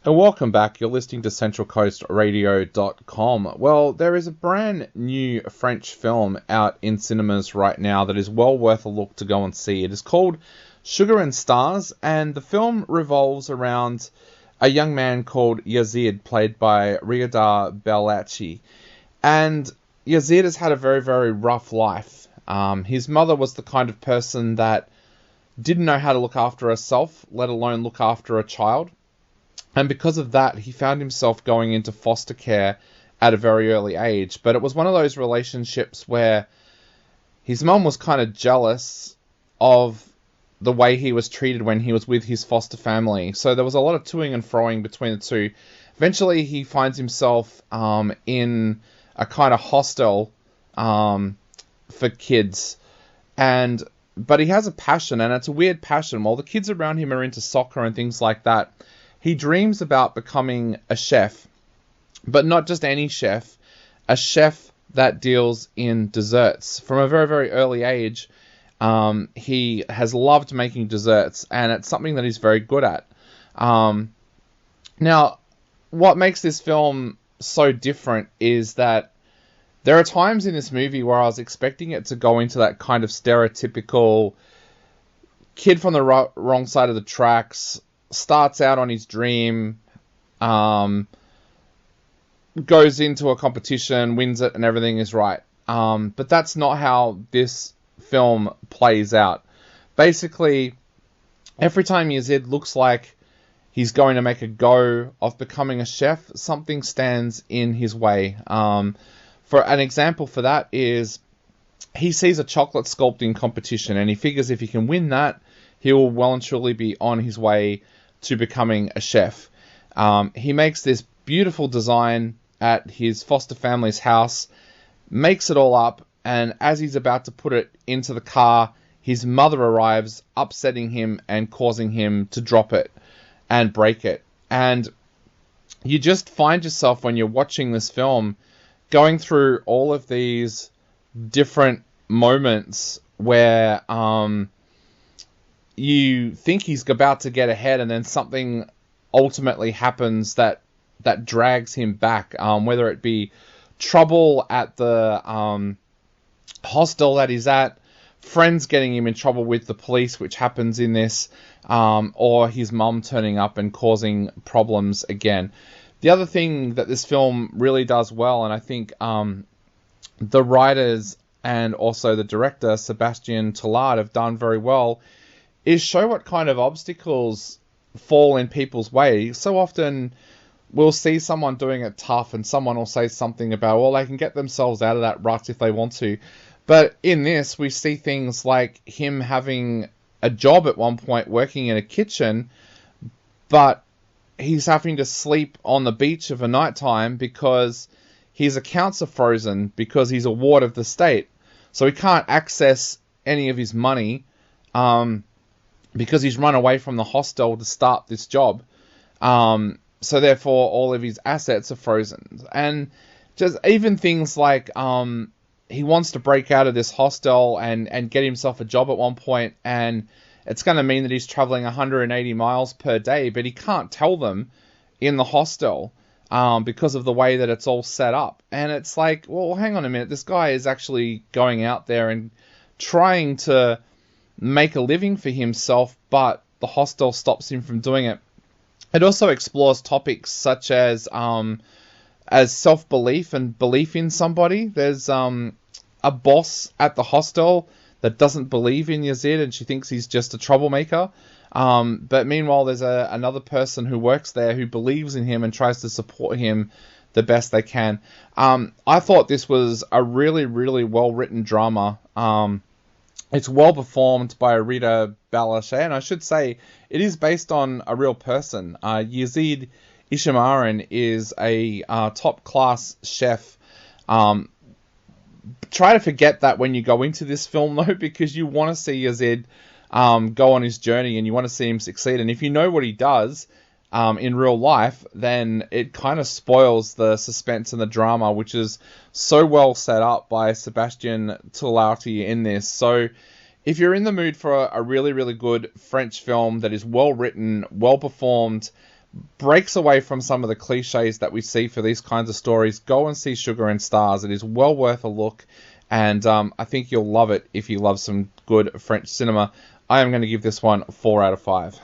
And welcome back. You're listening to CentralCoastRadio.com. Well, there is a brand new French film out in cinemas right now that is well worth a look to go and see. It is called Sugar and Stars, and the film revolves around a young man called Yazid, played by Riyadh Belachi. And Yazid has had a very, very rough life. His mother was the kind of person that didn't know how to look after herself, let alone look after a child. And because of that, he found himself going into foster care at a very early age. But it was one of those relationships where his mum was kind of jealous of the way he was treated when he was with his foster family. So there was a lot of toing and froing between the two. Eventually, he finds himself in a kind of hostel for kids. But he has a passion, and it's a weird passion. While the kids around him are into soccer and things like that, he dreams about becoming a chef, but not just any chef, a chef that deals in desserts. From a very, very early age, he has loved making desserts, and it's something that he's very good at. Now, what makes this film so different is that there are times in this movie where I was expecting it to go into that kind of stereotypical kid from the wrong side of the tracks, starts out on his dream, goes into a competition, wins it, and everything is right. But that's not how this film plays out. Basically, every time Yazid looks like he's going to make a go of becoming a chef, something stands in his way. For an example for that is he sees a chocolate sculpting competition, and he figures if he can win that, he will well and truly be on his way to becoming a chef. He makes this beautiful design at his foster family's house, makes it all up, and as he's about to put it into the car, his mother arrives, upsetting him and causing him to drop it and break it. And you just find yourself, when you're watching this film, going through all of these different moments where you think he's about to get ahead, and then something ultimately happens that drags him back, whether it be trouble at the hostel that he's at, friends getting him in trouble with the police, which happens in this, or his mum turning up and causing problems again. The other thing that this film really does well, and I think the writers and also the director, Sébastien Tillard, have done very well, is show what kind of obstacles fall in people's way. So often we'll see someone doing it tough and someone will say something about, well, they can get themselves out of that rut if they want to. But in this, we see things like him having a job at one point working in a kitchen, but he's having to sleep on the beach of a nighttime because his accounts are frozen because he's a ward of the state. So he can't access any of his money because he's run away from the hostel to start this job. So therefore, all of his assets are frozen. And just even things like he wants to break out of this hostel and get himself a job at one point, and it's going to mean that he's traveling 180 miles per day, but he can't tell them in the hostel because of the way that it's all set up. And it's like, well, hang on a minute. This guy is actually going out there and trying to make a living for himself, but the hostel stops him from doing it. It also explores topics such as self-belief and belief in somebody. There's a boss at the hostel that doesn't believe in Yazid, and she thinks he's just a troublemaker. But meanwhile, there's another person who works there who believes in him and tries to support him the best they can. I thought this was a really, really well-written drama. It's well performed by Rita Balache, and I should say it is based on a real person. Yazid Ishamaran is a top-class chef. Try to forget that when you go into this film, though, because you want to see Yazid go on his journey and you want to see him succeed. And if you know what he does in real life, then it kind of spoils the suspense and the drama, which is so well set up by Sébastien Tillard in this. So if you're in the mood for a really, really good French film that is well written, well performed, breaks away from some of the cliches that we see for these kinds of stories. Go and see Sugar and Stars. It is well worth a look, and I think you'll love it if you love some good French cinema. I am going to give this one 4 out of 5.